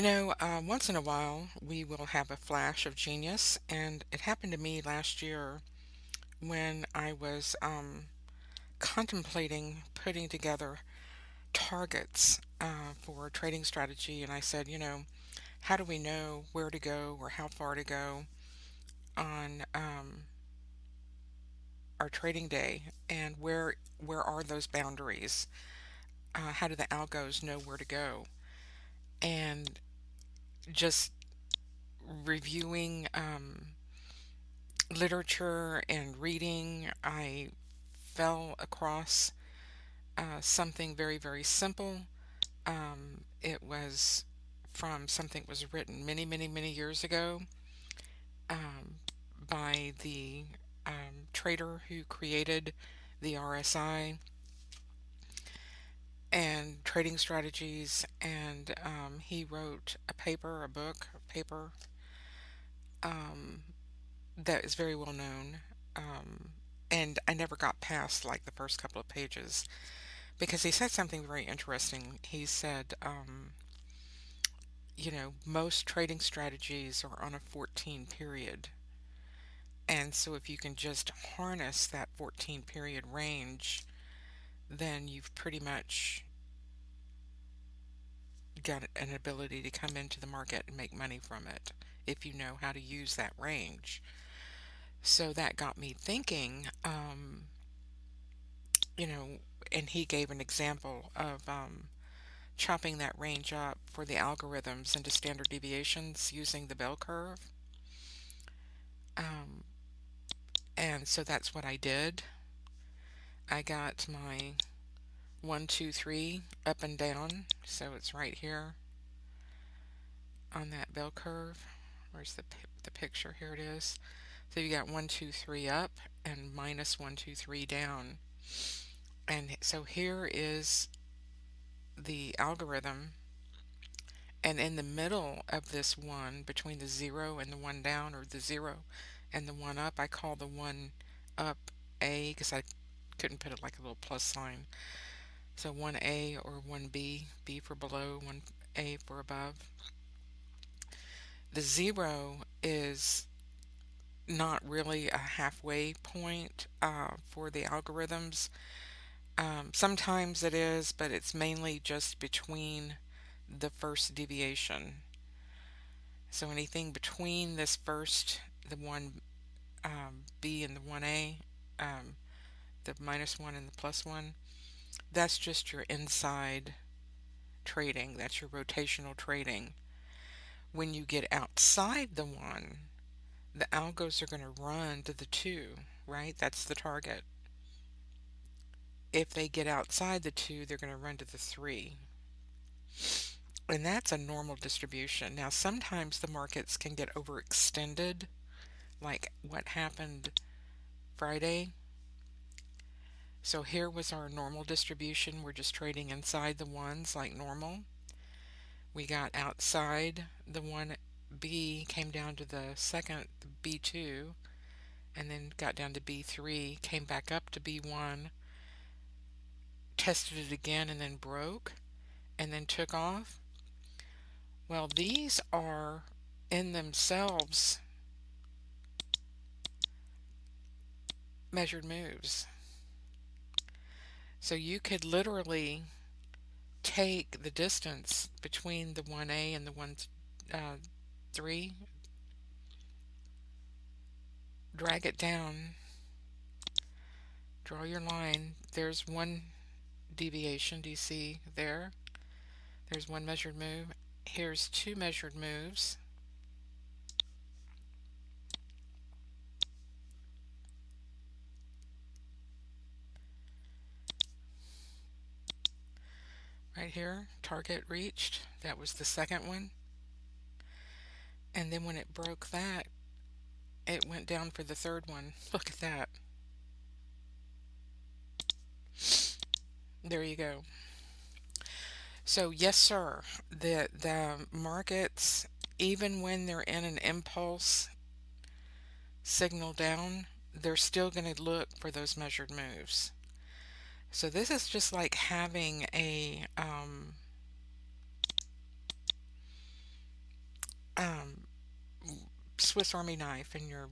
Once in a while we will have a flash of genius, and it happened to me last year when I was contemplating putting together targets for a trading strategy. And I said, how do we know where to go or how far to go on our trading day, and where are those boundaries? How do the algos know where to go? And just reviewing literature and reading, I fell across something very, very simple. It was from something that was written many, many, many years ago um, by the trader who created the RSI and trading strategies. And he wrote a book, a paper um, that is very well known. Um, and I never got past like the first couple of pages because he said something very interesting. He said, most trading strategies are on a 14 period. And so if you can just harness that 14 period range, then you've pretty much got an ability to come into the market and make money from it if you know how to use that range. So that got me thinking, you know, and he gave an example of chopping that range up for the algorithms into standard deviations using the bell curve. Um, and so that's what I did. I got my 1, 2, 3 up and down. So it's right here on that bell curve. Where's the picture? Here it is. So you got 1, 2, 3 up and minus 1, 2, 3 down. And so here is the algorithm. And in the middle of this one, between the 0 and the 1 down, or the 0 and the 1 up, I call the 1 up A because I couldn't put it like a little plus sign. So 1A or 1B, B for below, 1A for above. The 0 is not really a halfway point for the algorithms. Sometimes it is, but it's mainly just between the first deviation. So anything between this first, the 1B and the 1A, um, the minus 1 and the plus 1, that's just your inside trading. That's your rotational trading. When you get outside the 1, the algos are going to run to the 2, right? That's the target. If they get outside the 2, they're going to run to the 3. And that's a normal distribution. Now, sometimes the markets can get overextended, like what happened Friday. So here was our normal distribution. We're just trading inside the ones like normal. We got outside the 1B, came down to the second B2, and then got down to B3, came back up to B1, tested it again, and then broke, and then took off. Well, these are in themselves measured moves. So you could literally take the distance between the 1A and the 3, drag it down, draw your line. There's one deviation. Do you see there? There's one measured move. Here's two measured moves. Right here, target reached. That was the second one. And then when it broke that, it went down for the third one. Look at that. There you go. So yes, sir, the markets, even when they're in an impulse signal down, they're still going to look for those measured moves. So this is just like having um, Swiss Army knife in your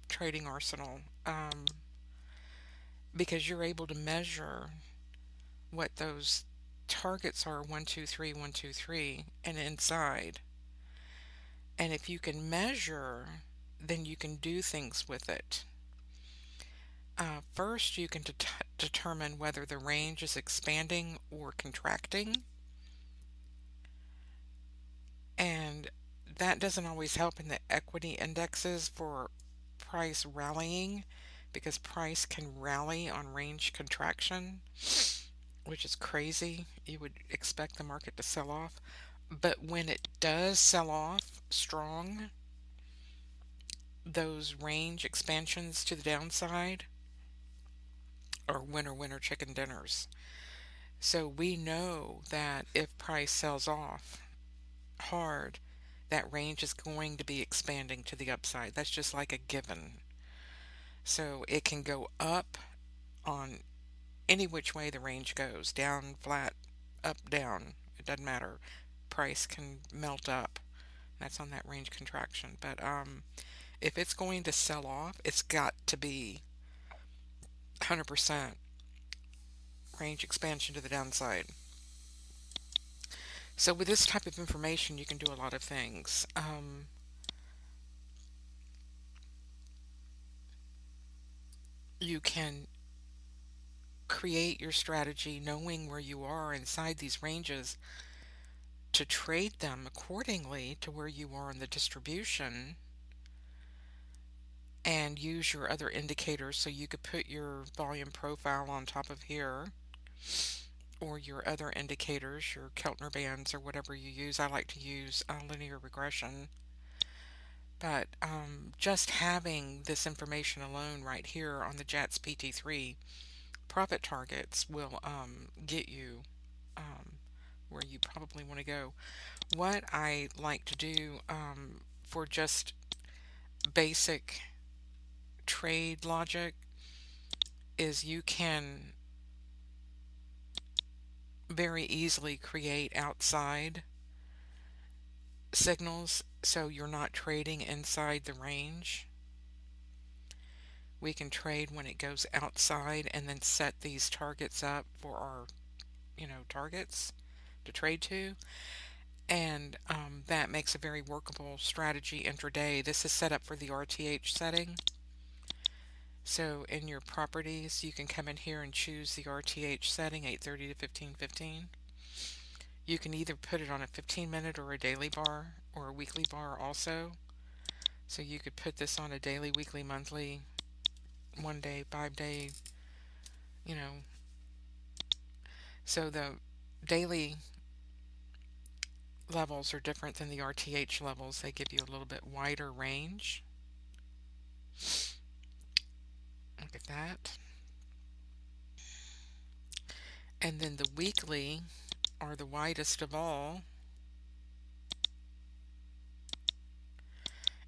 trading arsenal, because you're able to measure what those targets are, 1, 2, 3, 1, 2, 3, and inside. And if you can measure, then you can do things with it. First, you can determine whether the range is expanding or contracting, and that doesn't always help in the equity indexes for price rallying, because price can rally on range contraction, which is crazy. You would expect the market to sell off. But when it does sell off strong, those range expansions to the downside are winner winner chicken dinners. So we know that if price sells off hard, that range is going to be expanding to the upside. That's just like a given. So it can go up on any which way the range goes, down, flat, up, down. It doesn't matter. Price can melt up. That's on that range contraction. But if it's going to sell off, it's got to be 100% range expansion to the downside. So with this type of information, you can do a lot of things. You can create your strategy knowing where you are inside these ranges to trade them accordingly to where you are in the distribution, and use your other indicators. So you could put your volume profile on top of here, or your other indicators, your Keltner bands, or whatever you use. I like to use linear regression. But just having this information alone right here on the JATS PT3 profit targets will get you um, where you probably want to go. What I like to do for just basic trade logic is you can very easily create outside signals, so you're not trading inside the range. We can trade when it goes outside and then set these targets up for our, targets to trade to. And that makes a very workable strategy intraday. This is set up for the RTH setting. So in your properties, you can come in here and choose the RTH setting, 8:30 to 15:15. You can either put it on a 15-minute or a daily bar or a weekly bar also. So you could put this on a daily, weekly, monthly, 1 day, 5 day, you know. So the daily levels are different than the RTH levels. They give you a little bit wider range. Look at that. And then the weekly are the widest of all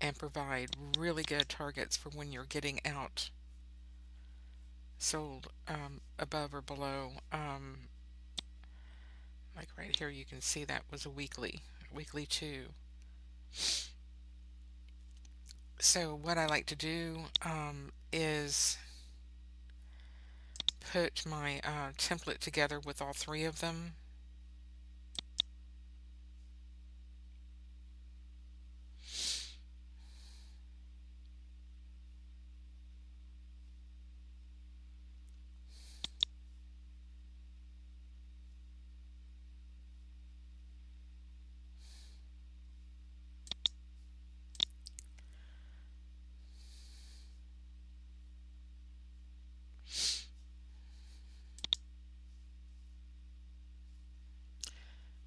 and provide really good targets for when you're getting out sold above or below. Like right here, you can see that was a weekly two. So what I like to do is put my template together with all three of them.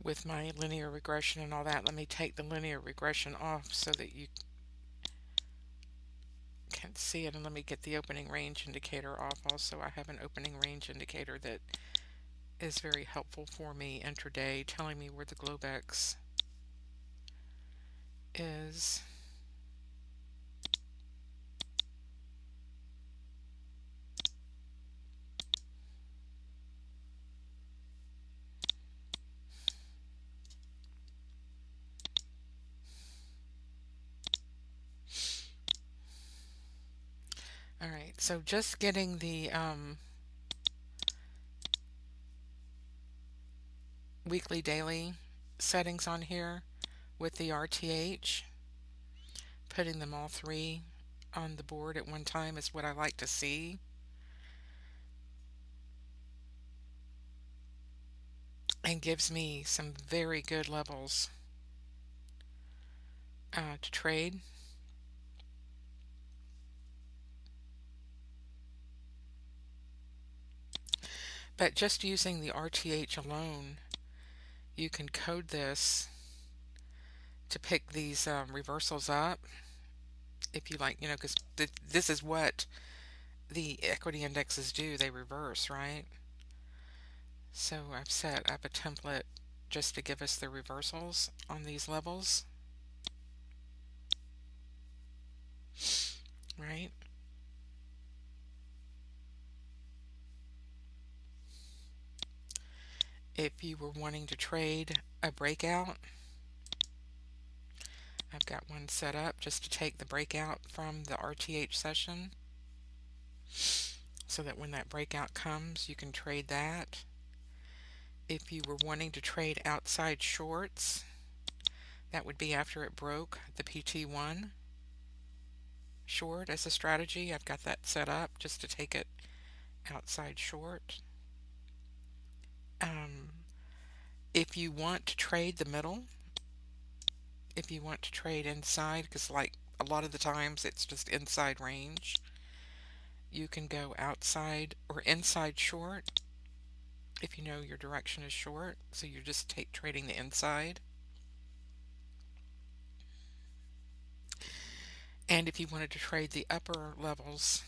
With my linear regression and all that. Let me take the linear regression off so that you can see it, and let me get the opening range indicator off also. I have an opening range indicator that is very helpful for me intraday, telling me where the Globex is. So just getting the weekly, daily settings on here with the RTH, putting them all three on the board at one time is what I like to see, and gives me some very good levels to trade. But just using the RTH alone, you can code this to pick these reversals up if you like, because this is what the equity indexes do. They reverse, right? So I've set up a template just to give us the reversals on these levels, right? If you were wanting to trade a breakout, I've got one set up just to take the breakout from the RTH session so that when that breakout comes, you can trade that. If you were wanting to trade outside shorts, that would be after it broke the PT1 short as a strategy. I've got that set up just to take it outside short. Um, if you want to trade the middle, if you want to trade inside, because like a lot of the times it's just inside range, you can go outside or inside short if you know your direction is short, so you're just trading the inside. And if you wanted to trade the upper levels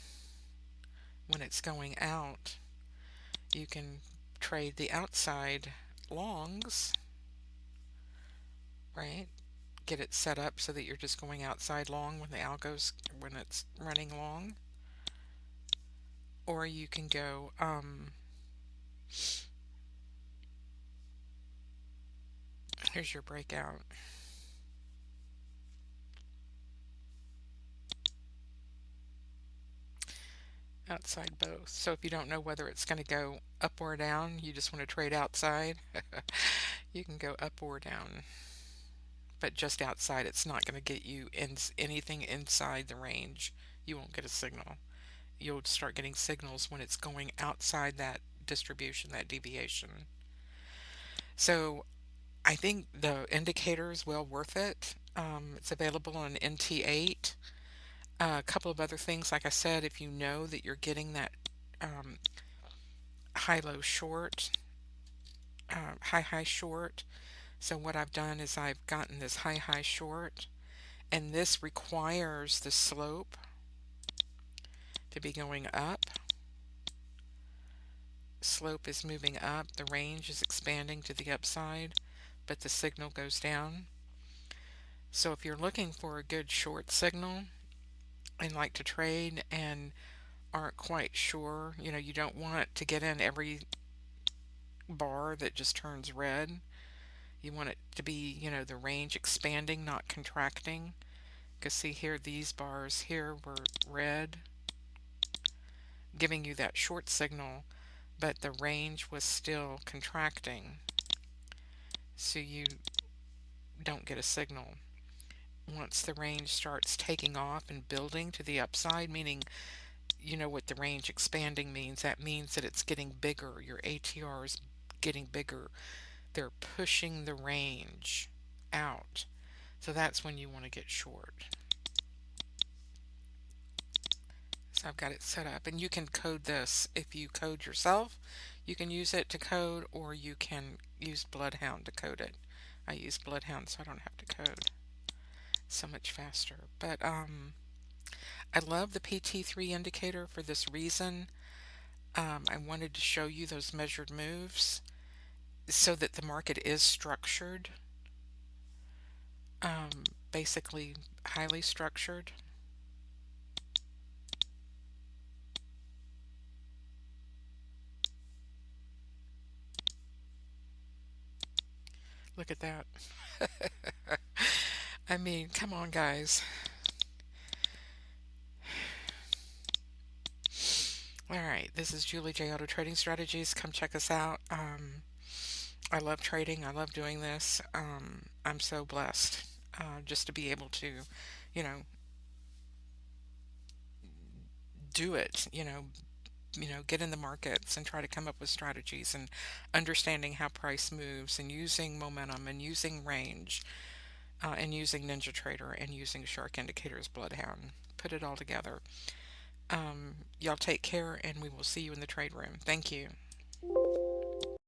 when it's going out, you can trade the outside longs, right? Get it set up so that you're just going outside long when the algo's when it's running long. Or you can go here's your breakout. Outside both. So if you don't know whether it's going to go up or down, you just want to trade outside, you can go up or down. But just outside, it's not going to get you anything inside the range. You won't get a signal. You'll start getting signals when it's going outside that distribution, that deviation. So I think the indicator is well worth it. It's available on NT8. A couple of other things, like I said, if you know that you're getting that um, high-low short, high-high short. So what I've done is I've gotten this high-high short, and this requires the slope to be going up. Slope is moving up, the range is expanding to the upside, but the signal goes down. So if you're looking for a good short signal and like to trade and aren't quite sure, you don't want to get in every bar that just turns red. You want it to be, the range expanding, not contracting. Because see here, these bars here were red, giving you that short signal, but the range was still contracting. So you don't get a signal. Once the range starts taking off and building to the upside, meaning you know what the range expanding means. That means that it's getting bigger. Your ATR is getting bigger. They're pushing the range out. So that's when you want to get short. So I've got it set up, and you can code this. If you code yourself, you can use it to code, or you can use Bloodhound to code it. I use Bloodhound so I don't have to code. So much faster. But I love the PT3 indicator for this reason. I wanted to show you those measured moves so that the market is structured, basically highly structured. Look at that. I mean, come on, guys. All right, this is Julie J Auto Trading Strategies. Come check us out. I love trading. I love doing this. I'm so blessed just to be able to, you know, do it. Get in the markets and try to come up with strategies and understanding how price moves and using momentum and using range and using NinjaTrader and using Shark Indicators Bloodhound. Put it all together. Y'all take care, and we will see you in the trade room. Thank you.